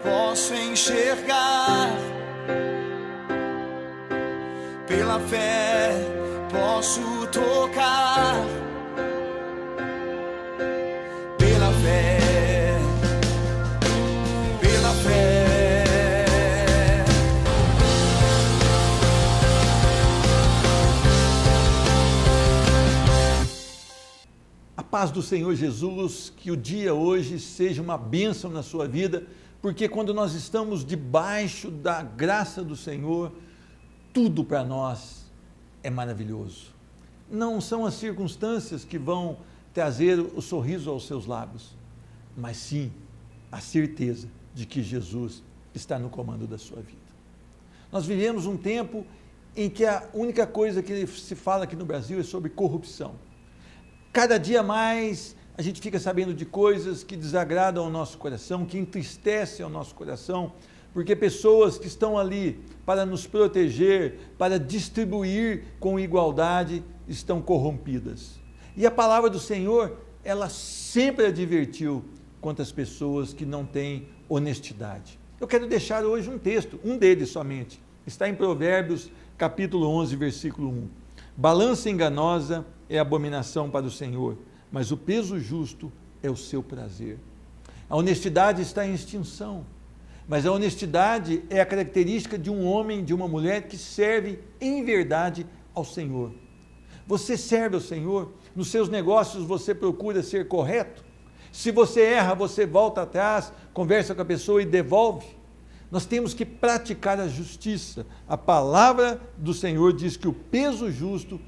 Posso enxergar, pela fé posso tocar, pela fé, pela fé. A paz do Senhor Jesus, que o dia hoje seja uma bênção na sua vida, porque quando nós estamos debaixo da graça do Senhor, tudo para nós é maravilhoso. Não são as circunstâncias que vão trazer o sorriso aos seus lábios, mas sim a certeza de que Jesus está no comando da sua vida. Nós vivemos um tempo em que a única coisa que se fala aqui no Brasil é sobre corrupção. Cada dia mais a gente fica sabendo de coisas que desagradam ao nosso coração, que entristecem ao nosso coração, porque pessoas que estão ali para nos proteger, para distribuir com igualdade, estão corrompidas. E a palavra do Senhor, ela sempre advertiu contra as pessoas que não têm honestidade. Eu quero deixar hoje um texto, um deles somente, está em Provérbios capítulo 11, versículo 1. Balança enganosa é abominação para o Senhor, mas o peso justo é o seu prazer. A honestidade está em extinção, mas a honestidade é a característica de um homem, de uma mulher que serve em verdade ao Senhor. Você serve ao Senhor, nos seus negócios você procura ser correto. Se você erra, você volta atrás, conversa com a pessoa e devolve. Nós temos que praticar a justiça. A palavra do Senhor diz que o peso justo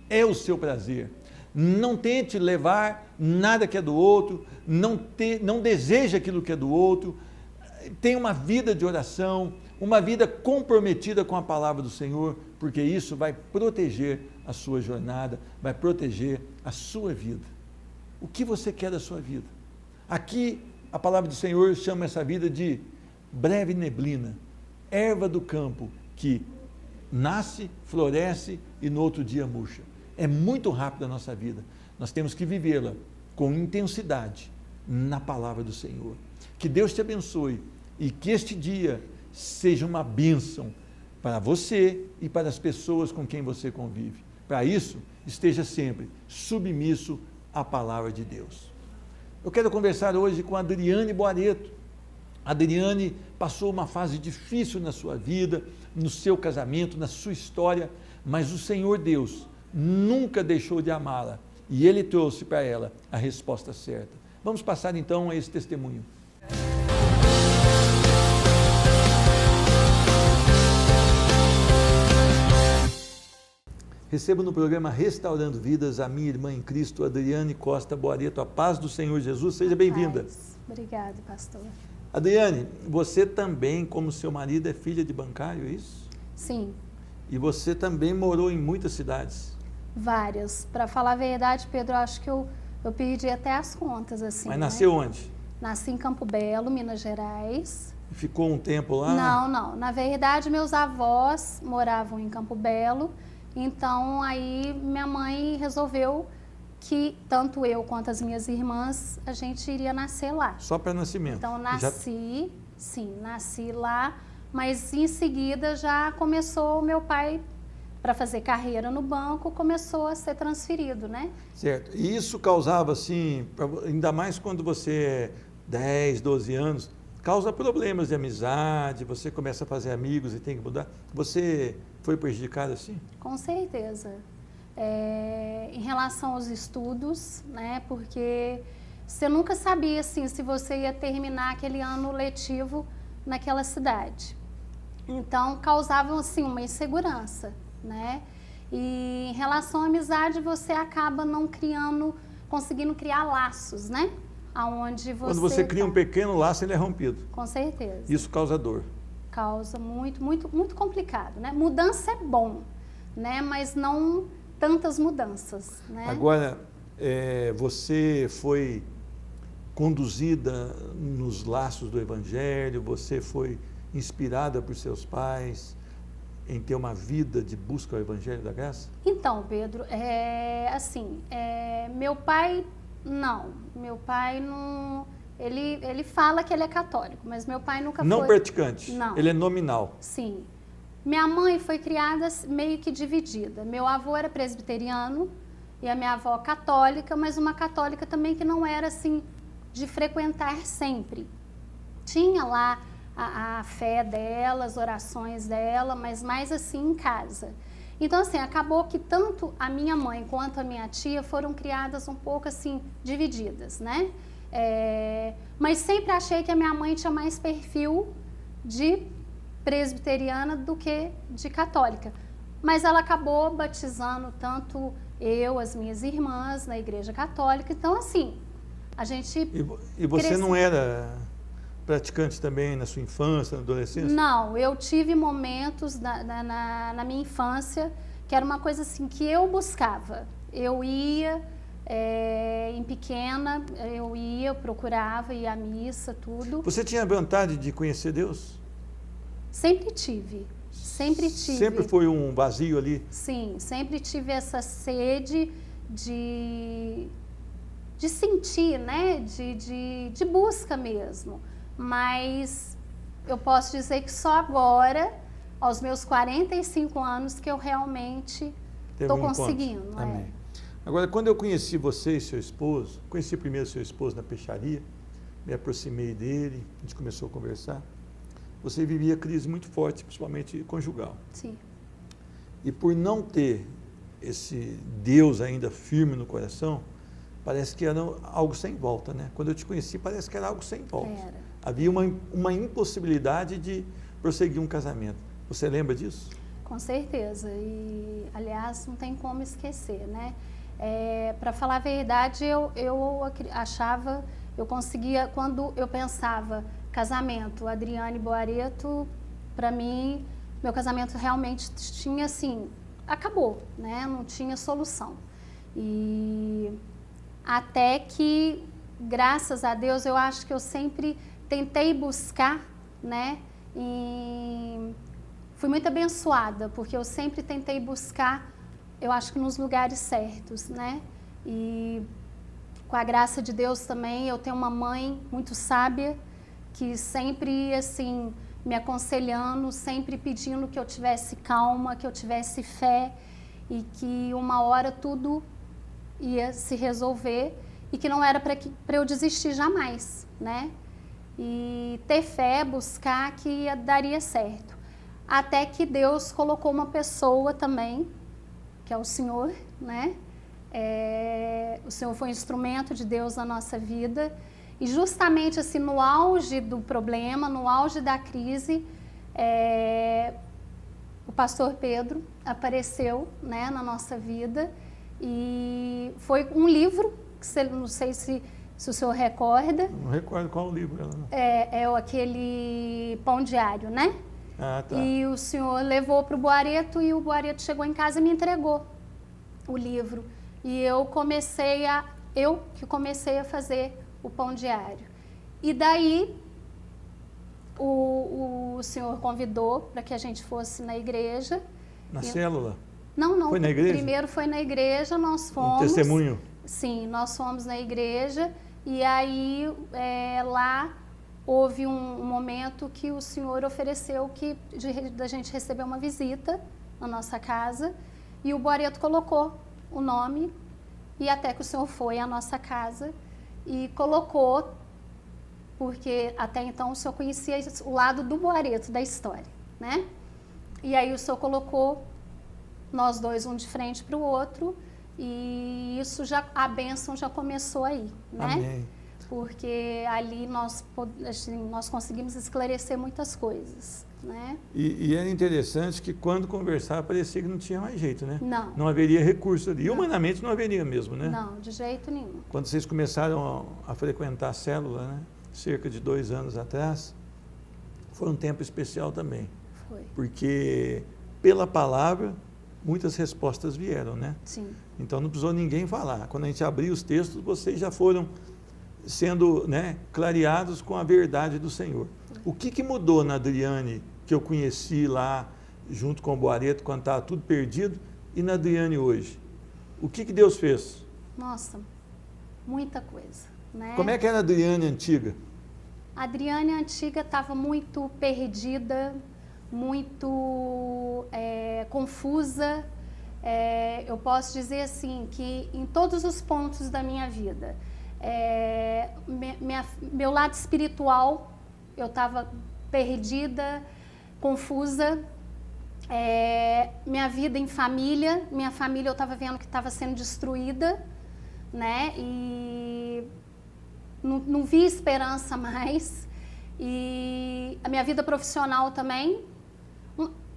é o seu prazer. Não tente levar nada que é do outro, não deseje aquilo que é do outro. Tenha uma vida de oração, uma vida comprometida com a palavra do Senhor, porque isso vai proteger a sua jornada, vai proteger a sua vida. O que você quer da sua vida? Aqui a palavra do Senhor chama essa vida de breve neblina, erva do campo que nasce, floresce e no outro dia murcha. É muito rápido a nossa vida. Nós temos que vivê-la com intensidade na palavra do Senhor. Que Deus te abençoe e que este dia seja uma bênção para você e para as pessoas com quem você convive. Para isso, esteja sempre submisso à palavra de Deus. Eu quero conversar hoje com a Adriane Boareto. A Adriane passou uma fase difícil na sua vida, no seu casamento, na sua história, mas o Senhor Deus nunca deixou de amá-la e Ele trouxe para ela a resposta certa. Vamos passar então a esse testemunho. Recebo no programa Restaurando Vidas a minha irmã em Cristo, Adriane Costa Boareto. A paz do Senhor Jesus, seja bem-vinda. Obrigada, pastor. Adriane, você também, como seu marido, é filha de bancário, é isso? Sim. E você também morou em muitas cidades? Várias. Para falar a verdade, Pedro, acho que eu perdi até as contas, assim. Mas nasceu onde? Nasci em Campo Belo, Minas Gerais. Ficou um tempo lá? Não. Na verdade, meus avós moravam em Campo Belo, então aí minha mãe resolveu que tanto eu quanto as minhas irmãs, a gente iria nascer lá. Só para nascimento? Então nasci lá, mas em seguida já começou o meu pai, para fazer carreira no banco, começou a ser transferido, né? Certo. E isso causava, assim, ainda mais quando você é 10, 12 anos, causa problemas de amizade, você começa a fazer amigos e tem que mudar. Você foi prejudicado assim? Com certeza. Em relação aos estudos, né? Porque você nunca sabia, assim, se você ia terminar aquele ano letivo naquela cidade. Então, causavam, assim, uma insegurança, né? E em relação à amizade, você acaba não conseguindo criar laços, né? Aonde você Quando você cria um pequeno laço, ele é rompido. Com certeza. Isso causa dor. Causa muito complicado, né? Mudança é bom, né? Mas não tantas mudanças, né? Agora, você foi conduzida nos laços do Evangelho, você foi inspirada por seus pais em ter uma vida de busca ao Evangelho da Graça? Então, Pedro, meu pai não Ele fala que ele é católico, mas meu pai nunca Não foi. praticante. Não. Ele é nominal. Sim. Minha mãe foi criada meio que dividida. Meu avô era presbiteriano e a minha avó católica, mas uma católica também que não era assim de frequentar sempre. Tinha lá a fé dela, as orações dela, mas mais assim em casa. Então, assim, acabou que tanto a minha mãe quanto a minha tia foram criadas um pouco assim, divididas, né? Mas sempre achei que a minha mãe tinha mais perfil de presbiteriana do que de católica. Mas ela acabou batizando tanto eu, as minhas irmãs, na igreja católica. Então, assim, a gente... E você não era praticante também na sua infância, na adolescência? Não, eu tive momentos na minha infância que era uma coisa assim que eu buscava. Eu ia, em pequena, eu procurava, ia à missa, tudo. Você tinha vontade de conhecer Deus? Sempre tive, sempre tive. Sempre foi um vazio ali? Sim, sempre tive essa sede de sentir, né? De busca mesmo. Mas eu posso dizer que só agora, aos meus 45 anos, que eu realmente estou conseguindo. Amém. Agora, quando eu conheci você e seu esposo, conheci primeiro seu esposo na peixaria, me aproximei dele, a gente começou a conversar. Você vivia crise muito forte, principalmente conjugal. Sim. E por não ter esse Deus ainda firme no coração, parece que era algo sem volta, né? Quando eu te conheci, parece que era algo sem volta. Era. Havia uma impossibilidade de prosseguir um casamento. Você lembra disso? Com certeza. E, aliás, não tem como esquecer, né? Para falar a verdade, eu achava, eu conseguia, quando eu pensava casamento, Adriane Boareto, para mim, meu casamento realmente tinha, assim, acabou, né? Não tinha solução. E até que, graças a Deus, eu acho que eu sempre tentei buscar, né? Fui muito abençoada, porque eu sempre tentei buscar, eu acho que nos lugares certos, né? E com a graça de Deus também, eu tenho uma mãe muito sábia, que sempre, assim, me aconselhando, sempre pedindo que eu tivesse calma, que eu tivesse fé e que uma hora tudo ia se resolver e que não era para eu desistir jamais, né? E ter fé, buscar que daria certo. Até que Deus colocou uma pessoa também, que é o Senhor, né? O Senhor foi um instrumento de Deus na nossa vida. E justamente assim, no auge do problema, no auge da crise, o pastor Pedro apareceu, né, na nossa vida. E foi um livro, que não sei se o senhor recorda. Não recordo qual o livro. Aquele Pão Diário, né? Ah, tá. E o senhor levou para o Boareto e o Boareto chegou em casa e me entregou o livro. E eu comecei a fazer o Pão Diário. E daí o senhor convidou para que a gente fosse na igreja. Na célula? Não. Foi na igreja? Primeiro foi na igreja, nós fomos. Um testemunho? Sim, nós fomos na igreja e aí lá houve um momento que o senhor ofereceu da gente receber uma visita na nossa casa e o Boareto colocou o nome e até que o senhor foi à nossa casa e colocou, porque até então o senhor conhecia o lado do Boareto da história, né? E aí o senhor colocou nós dois um de frente para o outro e a bênção já começou aí, né? Amém. Porque ali nós conseguimos esclarecer muitas coisas, né? E era interessante que quando conversava parecia que não tinha mais jeito, né? Não. Não haveria recurso ali. Não. Humanamente não haveria mesmo, né? Não, de jeito nenhum. Quando vocês começaram a frequentar a célula, né? Cerca de 2 anos atrás, foi um tempo especial também. Foi. Porque pela palavra muitas respostas vieram, né? Sim. Então não precisou ninguém falar. Quando a gente abriu os textos, vocês já foram sendo, né, clareados com a verdade do Senhor. O que mudou na Adriane, que eu conheci lá, junto com o Boareto, quando estava tudo perdido, e na Adriane hoje? O que Deus fez? Nossa, muita coisa, né? Como é que era a Adriane antiga? A Adriane antiga estava muito perdida, muito confusa. Eu posso dizer assim, que em todos os pontos da minha vida, meu lado espiritual, eu estava perdida, confusa. Minha vida em família, minha família eu estava vendo que estava sendo destruída, né? E não vi esperança mais. E a minha vida profissional também,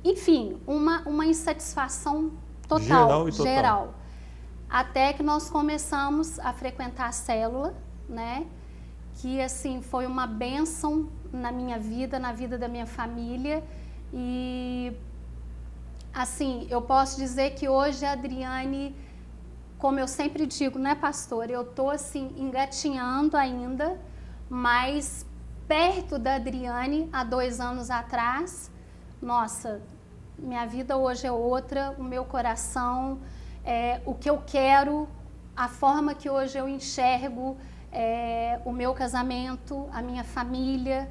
enfim, uma insatisfação total, geral. Até que nós começamos a frequentar a célula, né? Que assim foi uma bênção na minha vida, na vida da minha família. E assim, eu posso dizer que hoje a Adriane, como eu sempre digo, né, pastor? Eu tô assim engatinhando ainda, mas perto da Adriane há 2 anos atrás, nossa, minha vida hoje é outra, o meu coração, o que eu quero, a forma que hoje eu enxergo o meu casamento, a minha família,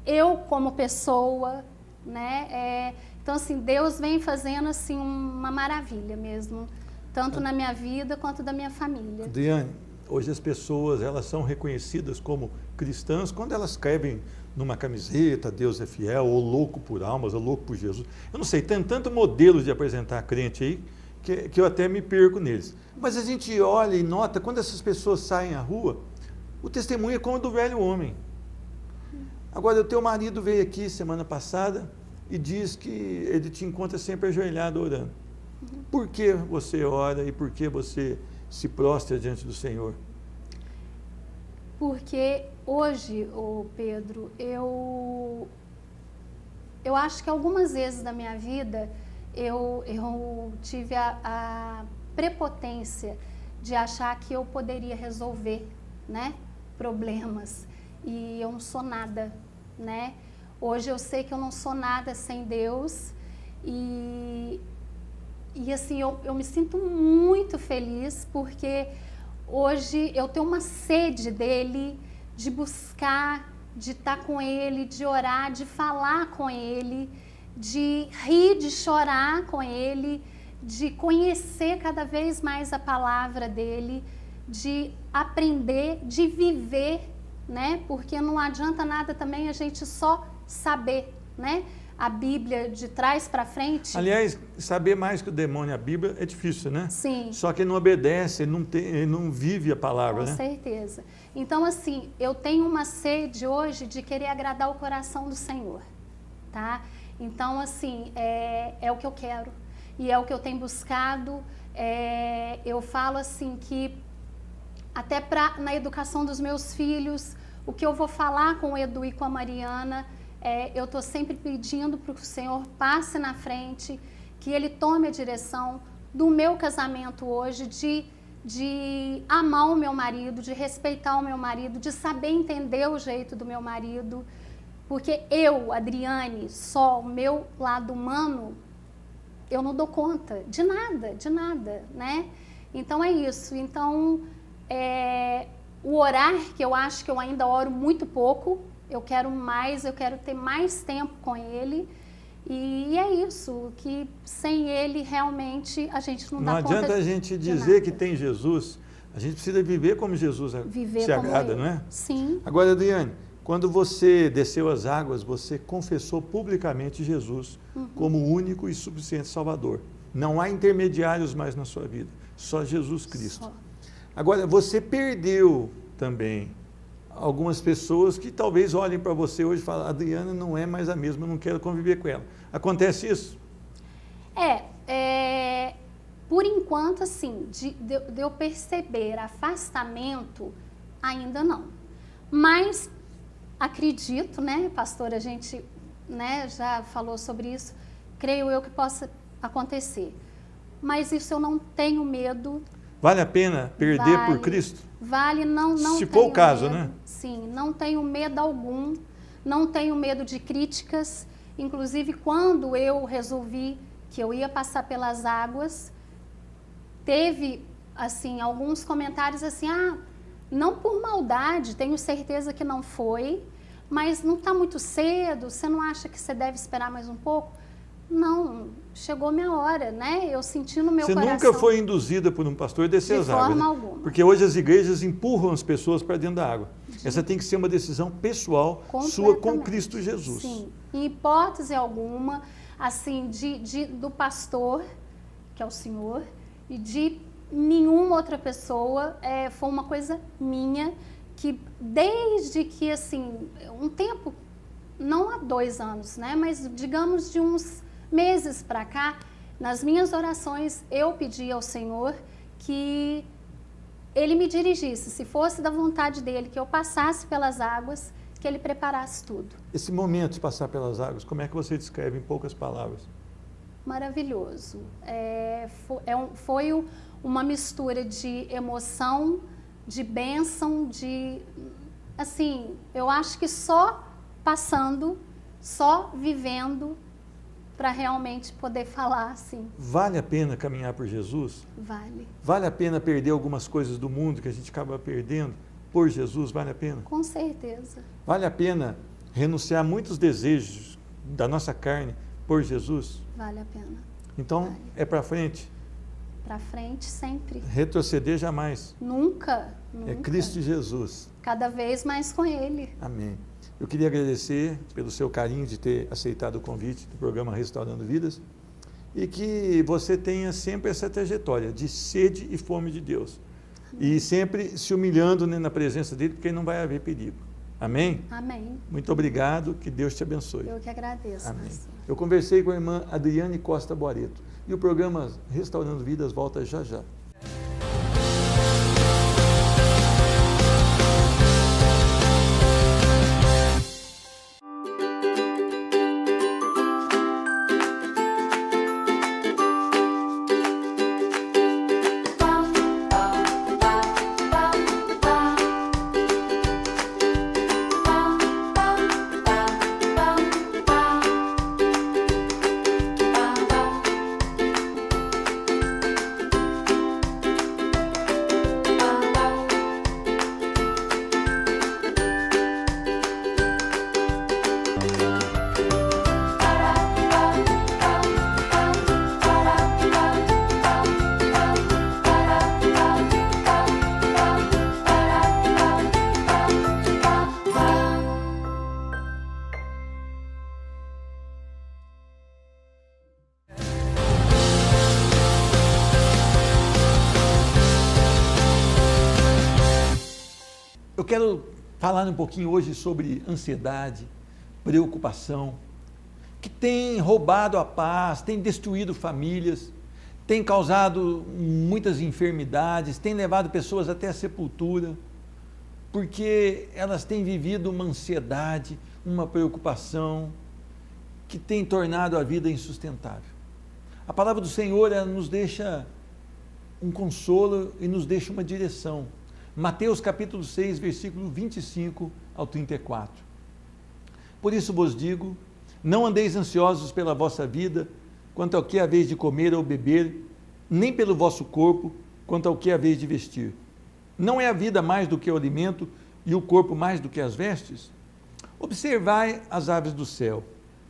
eu como pessoa, né? Então assim, Deus vem fazendo assim uma maravilha mesmo, tanto na minha vida quanto da minha família. Adriane, hoje as pessoas elas são reconhecidas como cristãs quando elas escrevem numa camiseta, Deus é fiel, ou louco por almas, ou louco por Jesus. Eu não sei, tem tanto modelo de apresentar crente aí, que eu até me perco neles. Mas a gente olha e nota, quando essas pessoas saem à rua, o testemunho é como o do velho homem. Agora, o teu marido veio aqui semana passada e diz que ele te encontra sempre ajoelhado orando. Por que você ora e por que você se prostra diante do Senhor? Porque hoje, Pedro, eu acho que algumas vezes na minha vida eu tive a prepotência de achar que eu poderia resolver, né, problemas, e eu não sou nada, né? Hoje eu sei que eu não sou nada sem Deus e assim, eu me sinto muito feliz porque hoje eu tenho uma sede dele, de buscar, de estar com ele, de orar, de falar com ele, de rir, de chorar com ele, de conhecer cada vez mais a palavra dele, de aprender, de viver, né? Porque não adianta nada também a gente só saber, né? A Bíblia de trás para frente. Aliás, saber mais que o demônio a Bíblia é difícil, né? Sim. Só que ele não obedece, ele não vive a palavra, né? Com certeza. Então, assim, eu tenho uma sede hoje de querer agradar o coração do Senhor, tá? Então, assim, é o que eu quero e é o que eu tenho buscado. Eu falo assim que até na educação dos meus filhos, o que eu vou falar com o Edu e com a Mariana, eu estou sempre pedindo para que o Senhor passe na frente, que Ele tome a direção do meu casamento hoje, de amar o meu marido, de respeitar o meu marido, de saber entender o jeito do meu marido, porque eu, Adriane, só o meu lado humano, eu não dou conta de nada, né? Então é isso. Então, o orar, que eu acho que eu ainda oro muito pouco, eu quero mais, eu quero ter mais tempo com ele. E é isso, que sem ele realmente a gente não dá conta. Não adianta a gente dizer que tem Jesus, a gente precisa viver como Jesus se agrada, não é? Sim. Agora, Adriane, quando você desceu as águas, você confessou publicamente Jesus como o único e suficiente Salvador. Não há intermediários mais na sua vida, só Jesus Cristo. Agora, você perdeu também algumas pessoas que talvez olhem para você hoje e falem, Adriana não é mais a mesma, eu não quero conviver com ela. Acontece isso? Por enquanto, assim, de eu perceber afastamento, ainda não. Mas acredito, né, pastor, a gente, né, já falou sobre isso, creio eu que possa acontecer. Mas isso eu não tenho medo. Vale a pena perder por Cristo? Vale, não se for o caso, medo, né? Sim, não tenho medo algum, não tenho medo de críticas. Inclusive, quando eu resolvi que eu ia passar pelas águas, teve, assim, alguns comentários assim, Não por maldade, tenho certeza que não foi, mas não está muito cedo, você não acha que você deve esperar mais um pouco? Não, chegou minha hora, né? Eu senti no meu coração. Você nunca foi induzida por um pastor a descer as águas. De forma né? alguma. Porque hoje as igrejas empurram as pessoas para dentro da água. Essa tem que ser uma decisão pessoal sua com Cristo Jesus. Sim, em hipótese alguma, assim, do pastor, que é o Senhor, e de nenhuma outra pessoa, foi uma coisa minha, que desde que, assim, um tempo, não há 2 anos, né? Mas digamos de uns meses para cá, nas minhas orações, eu pedi ao Senhor que Ele me dirigisse, se fosse da vontade dEle, que eu passasse pelas águas, que Ele preparasse tudo. Esse momento de passar pelas águas, como é que você descreve em poucas palavras? Maravilhoso. Foi uma mistura de emoção, de bênção, assim, eu acho que só passando, só vivendo, para realmente poder falar assim. Vale a pena caminhar por Jesus? Vale. Vale a pena perder algumas coisas do mundo que a gente acaba perdendo por Jesus? Vale a pena? Com certeza. Vale a pena renunciar a muitos desejos da nossa carne por Jesus? Vale a pena. Então, vale. É para frente? Para frente sempre. Retroceder jamais. Nunca. É Cristo Jesus. Cada vez mais com Ele. Amém. Eu queria agradecer pelo seu carinho de ter aceitado o convite do programa Restaurando Vidas e que você tenha sempre essa trajetória de sede e fome de Deus. E sempre se humilhando na presença dele, porque não vai haver perigo. Amém? Amém. Muito obrigado, que Deus te abençoe. Eu que agradeço. Amém. Pastor. Eu conversei com a irmã Adriane Costa Boareto e o programa Restaurando Vidas volta já já. Eu quero falar um pouquinho hoje sobre ansiedade, preocupação, que tem roubado a paz, tem destruído famílias, tem causado muitas enfermidades, tem levado pessoas até a sepultura, porque elas têm vivido uma ansiedade, uma preocupação que tem tornado a vida insustentável. A palavra do Senhor, ela nos deixa um consolo e nos deixa uma direção. Mateus capítulo 6, versículo 25 ao 34. Por isso vos digo, não andeis ansiosos pela vossa vida, quanto ao que haveis de comer ou beber, nem pelo vosso corpo, quanto ao que haveis de vestir. Não é a vida mais do que o alimento, e o corpo mais do que as vestes? Observai as aves do céu,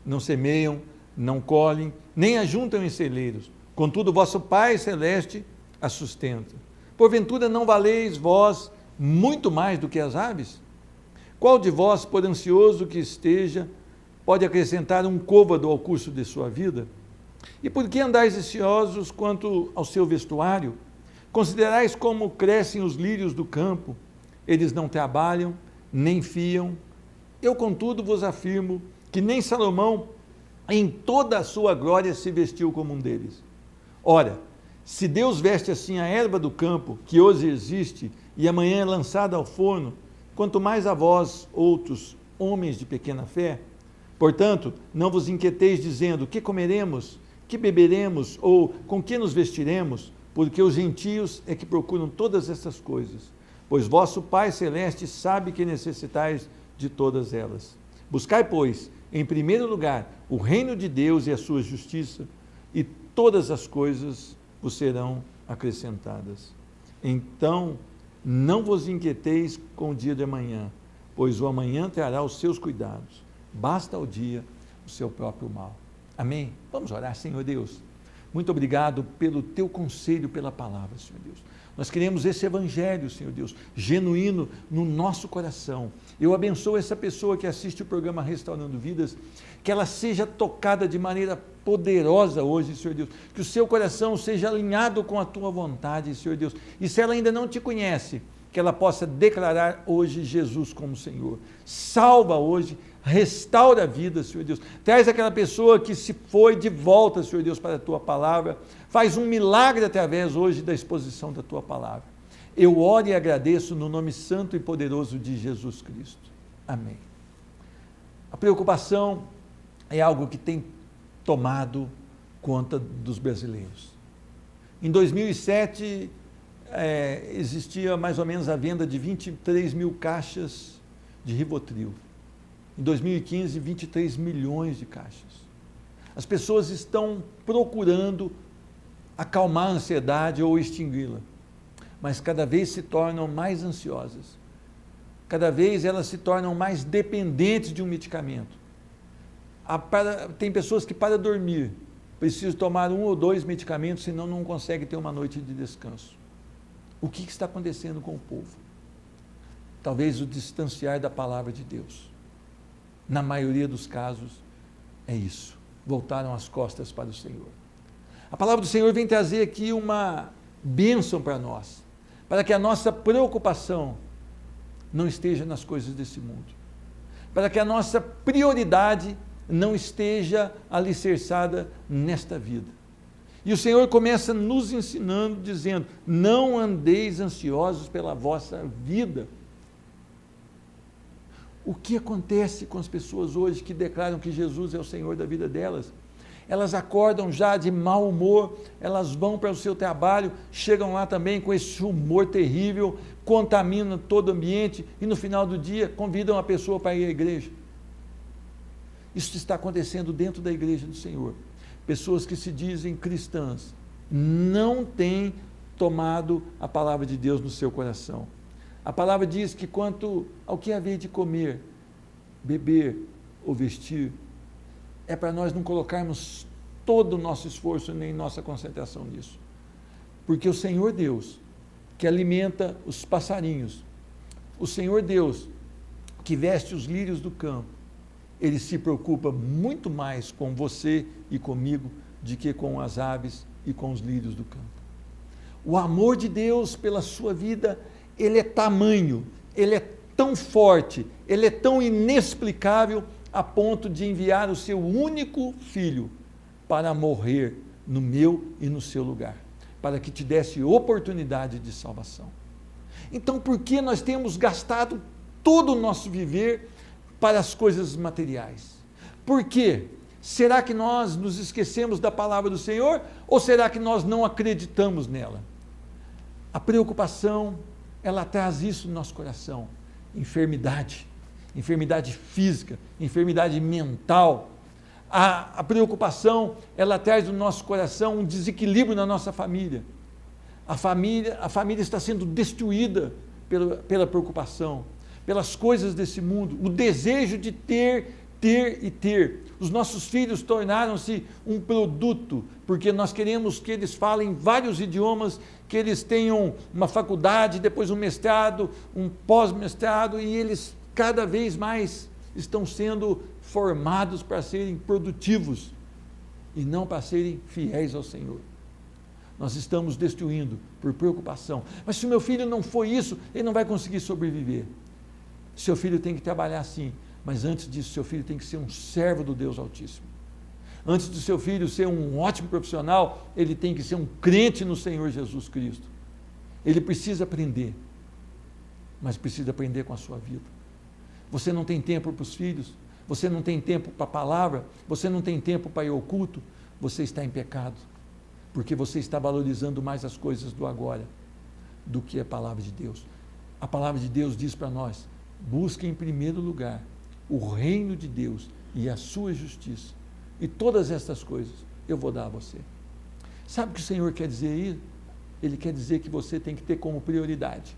não semeiam, não colhem, nem ajuntam em celeiros, contudo vosso Pai Celeste as sustenta. Porventura não valeis vós muito mais do que as aves? Qual de vós, por ansioso que esteja, pode acrescentar um côvado ao curso de sua vida? E por que andais ansiosos quanto ao seu vestuário? Considerais como crescem os lírios do campo, eles não trabalham, nem fiam. Eu, contudo, vos afirmo que nem Salomão, em toda a sua glória, se vestiu como um deles. Ora, se Deus veste assim a erva do campo, que hoje existe e amanhã é lançada ao forno, quanto mais a vós, outros homens de pequena fé. Portanto, não vos inquieteis dizendo, que comeremos, que beberemos, ou com que nos vestiremos, porque os gentios é que procuram todas essas coisas. Pois vosso Pai Celeste sabe que necessitais de todas elas. Buscai, pois, em primeiro lugar, o reino de Deus e a sua justiça, e todas as coisas vos serão acrescentadas. Então, Não vos inquieteis com o dia de amanhã, pois o amanhã trará os seus cuidados. Basta ao dia o seu próprio mal. Amém? Vamos orar. Senhor Deus, muito obrigado pelo teu conselho, pela palavra, Senhor Deus. Nós queremos esse evangelho, Senhor Deus, genuíno no nosso coração. Eu abençoo essa pessoa que assiste o programa Restaurando Vidas, que ela seja tocada de maneira poderosa hoje, Senhor Deus, que o seu coração seja alinhado com a tua vontade, Senhor Deus, e se ela ainda não te conhece, que ela possa declarar hoje Jesus como Senhor. Salva hoje, restaura a vida, Senhor Deus, traz aquela pessoa que se foi de volta, Senhor Deus, para a tua palavra, faz um milagre através hoje da exposição da tua palavra. Eu oro e agradeço no nome santo e poderoso de Jesus Cristo. Amém. A preocupação é algo que tem tomado conta dos brasileiros. Em 2007, existia mais ou menos a venda de 23 mil caixas de Rivotril. Em 2015, 23 milhões de caixas. As pessoas estão procurando acalmar a ansiedade ou extingui-la, mas cada vez se tornam mais ansiosas. Cada vez elas se tornam mais dependentes de um medicamento. Tem pessoas que para dormir precisam tomar 1 ou 2 medicamentos, senão não conseguem ter uma noite de descanso. O que está acontecendo com o povo? Talvez o distanciar da palavra de Deus. Na maioria dos casos, é isso. Voltaram as costas para o Senhor. A palavra do Senhor vem trazer aqui uma bênção para nós, para que a nossa preocupação não esteja nas coisas desse mundo, para que a nossa prioridade não esteja alicerçada nesta vida. E o Senhor começa nos ensinando, dizendo: não andeis ansiosos pela vossa vida. O que acontece com as pessoas hoje que declaram que Jesus é o Senhor da vida delas? Elas acordam já de mau humor, elas vão para o seu trabalho, chegam lá também com esse humor terrível, contaminam todo o ambiente e no final do dia convidam a pessoa para ir à igreja. Isso está acontecendo dentro da igreja do Senhor. Pessoas que se dizem cristãs não têm tomado a palavra de Deus no seu coração. A palavra diz que quanto ao que haver de comer, beber ou vestir, é para nós não colocarmos todo o nosso esforço nem nossa concentração nisso. Porque o Senhor Deus, que alimenta os passarinhos, o Senhor Deus, que veste os lírios do campo, Ele se preocupa muito mais com você e comigo do que com as aves e com os lírios do campo. O amor de Deus pela sua vida, ele é tamanho, ele é tão forte, ele é tão inexplicável a ponto de enviar o seu único filho para morrer no meu e no seu lugar, para que te desse oportunidade de salvação. Então, por que nós temos gastado todo o nosso viver para as coisas materiais? Por quê? Será que nós nos esquecemos da palavra do Senhor ou será que nós não acreditamos nela? A preocupação, ela traz isso no nosso coração: enfermidade física, enfermidade mental. A preocupação, ela traz no nosso coração um desequilíbrio na nossa família. A família está sendo destruída pela preocupação, pelas coisas desse mundo, o desejo de ter. Os nossos filhos tornaram-se um produto, porque nós queremos que eles falem vários idiomas, que eles tenham uma faculdade, depois um mestrado, um pós-mestrado, e eles cada vez mais estão sendo formados para serem produtivos e não para serem fiéis ao Senhor. Nós estamos destruindo por preocupação. Mas se o meu filho não for isso, ele não vai conseguir sobreviver. Seu filho tem que trabalhar sim, mas antes disso, seu filho tem que ser um servo do Deus Altíssimo. Antes do seu filho ser um ótimo profissional, ele tem que ser um crente no Senhor Jesus Cristo. Ele precisa aprender, mas precisa aprender com a sua vida. Você não tem tempo para os filhos, você não tem tempo para a palavra, você não tem tempo para ir ao culto, você está em pecado, porque você está valorizando mais as coisas do agora do que a palavra de Deus. A palavra de Deus diz para nós: busque em primeiro lugar o reino de Deus e a sua justiça, e todas estas coisas eu vou dar a você. Sabe o que o Senhor quer dizer aí? Ele quer dizer que você tem que ter como prioridade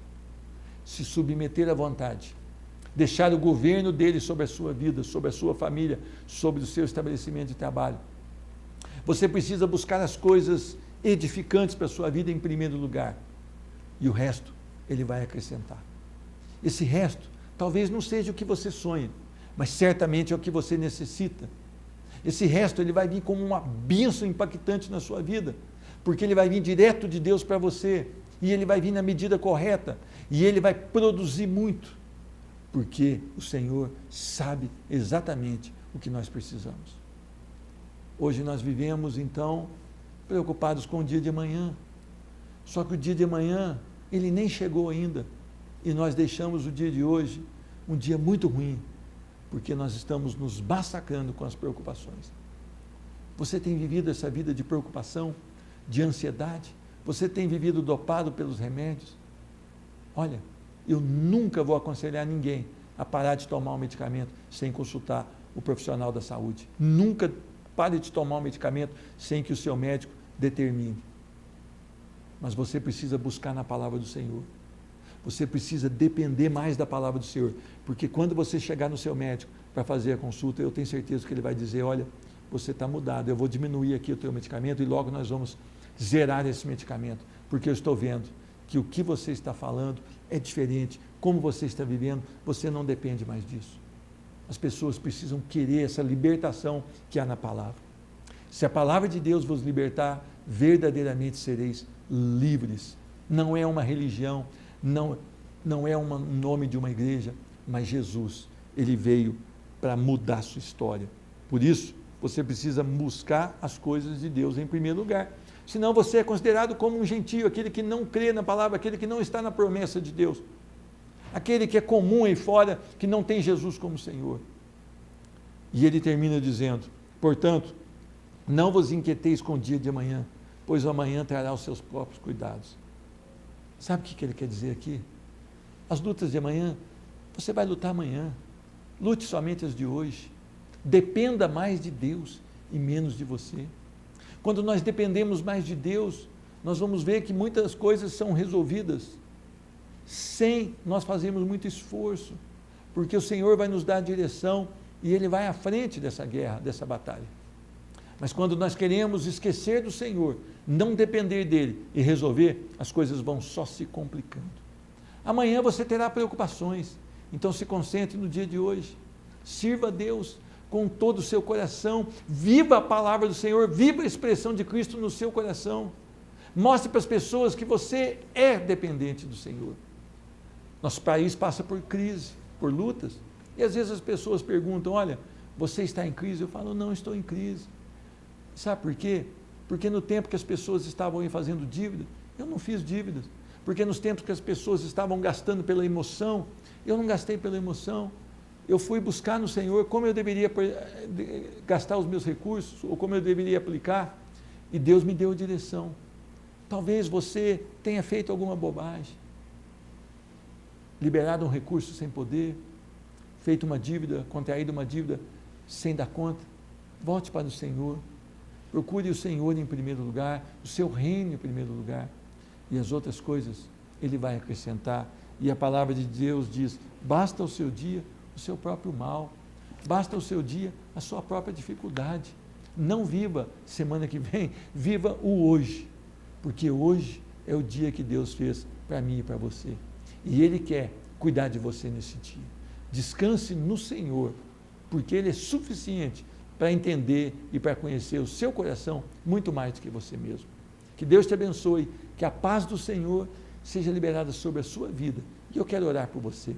se submeter à vontade, deixar o governo dele sobre a sua vida, sobre a sua família, sobre o seu estabelecimento de trabalho. Você precisa buscar as coisas edificantes para a sua vida em primeiro lugar, e o resto ele vai acrescentar. Esse resto talvez não seja o que você sonha, mas certamente é o que você necessita. Esse resto ele vai vir como uma bênção impactante na sua vida, porque ele vai vir direto de Deus para você, e ele vai vir na medida correta, e ele vai produzir muito, porque o Senhor sabe exatamente o que nós precisamos. Hoje nós vivemos, então, preocupados com o dia de amanhã, só que o dia de amanhã, ele nem chegou ainda, e nós deixamos o dia de hoje um dia muito ruim, porque nós estamos nos massacrando com as preocupações. Você tem vivido essa vida de preocupação, de ansiedade? Você tem vivido dopado pelos remédios? Olha, eu nunca vou aconselhar ninguém a parar de tomar um medicamento sem consultar o profissional da saúde. Nunca pare de tomar um medicamento sem que o seu médico determine. Mas você precisa buscar na palavra do Senhor. Você precisa depender mais da palavra do Senhor, porque quando você chegar no seu médico para fazer a consulta, eu tenho certeza que ele vai dizer, olha, você está mudado, eu vou diminuir aqui o teu medicamento e logo nós vamos zerar esse medicamento, porque eu estou vendo que o que você está falando é diferente, como você está vivendo, você não depende mais disso. As pessoas precisam querer essa libertação que há na palavra. Se a palavra de Deus vos libertar, verdadeiramente sereis livres. Não é uma religião, não é um nome de uma igreja, mas Jesus, ele veio para mudar a sua história. Por isso, você precisa buscar as coisas de Deus em primeiro lugar. Senão você é considerado como um gentio, aquele que não crê na palavra, aquele que não está na promessa de Deus. Aquele que é comum aí fora, que não tem Jesus como Senhor. E ele termina dizendo, portanto, não vos inquieteis com o dia de amanhã, pois o amanhã trará os seus próprios cuidados. Sabe o que ele quer dizer aqui? As lutas de amanhã, você vai lutar amanhã. Lute somente as de hoje. Dependa mais de Deus e menos de você. Quando nós dependemos mais de Deus, nós vamos ver que muitas coisas são resolvidas sem nós fazermos muito esforço, porque o Senhor vai nos dar a direção e Ele vai à frente dessa guerra, dessa batalha. Mas quando nós queremos esquecer do Senhor, não depender dEle e resolver, as coisas vão só se complicando. Amanhã você terá preocupações, então se concentre no dia de hoje, sirva a Deus com todo o seu coração, viva a palavra do Senhor, viva a expressão de Cristo no seu coração, mostre para as pessoas que você é dependente do Senhor. Nosso país passa por crise, por lutas, e às vezes as pessoas perguntam, olha, você está em crise? Eu falo, não estou em crise. Sabe por quê? Porque no tempo que as pessoas estavam aí fazendo dívida, eu não fiz dívidas. Porque nos tempos que as pessoas estavam gastando pela emoção, eu não gastei pela emoção. Eu fui buscar no Senhor como eu deveria gastar os meus recursos, ou como eu deveria aplicar, e Deus me deu a direção. Talvez você tenha feito alguma bobagem, liberado um recurso sem poder, feito uma dívida, contraído uma dívida sem dar conta. Volte para o Senhor, procure o Senhor em primeiro lugar, o seu reino em primeiro lugar, e as outras coisas Ele vai acrescentar. E a palavra de Deus diz, basta o seu dia o seu próprio mal, basta o seu dia a sua própria dificuldade. Não viva semana que vem, viva o hoje, porque hoje é o dia que Deus fez para mim e para você, e Ele quer cuidar de você nesse dia. Descanse no Senhor, porque Ele é suficiente para entender e para conhecer o seu coração muito mais do que você mesmo. Que Deus te abençoe, que a paz do Senhor seja liberada sobre a sua vida, e eu quero orar por você.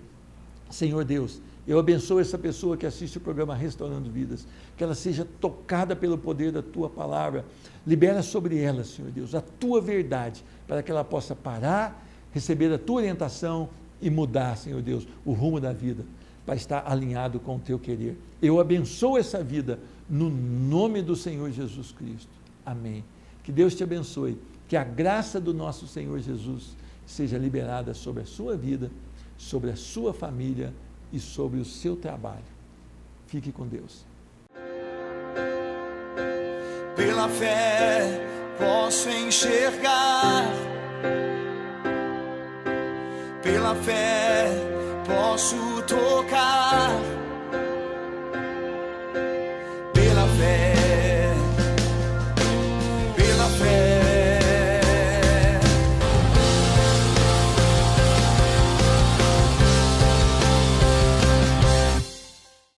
Senhor Deus, eu abençoo essa pessoa que assiste o programa Restaurando Vidas, que ela seja tocada pelo poder da Tua palavra, libera sobre ela, Senhor Deus, a Tua verdade, para que ela possa parar, receber a Tua orientação e mudar, Senhor Deus, o rumo da vida, para estar alinhado com o Teu querer. Eu abençoo essa vida, no nome do Senhor Jesus Cristo. Amém. Que Deus te abençoe, que a graça do nosso Senhor Jesus seja liberada sobre a sua vida, sobre a sua família e sobre o seu trabalho. Fique com Deus. Pela fé posso enxergar, pela pela fé, posso tocar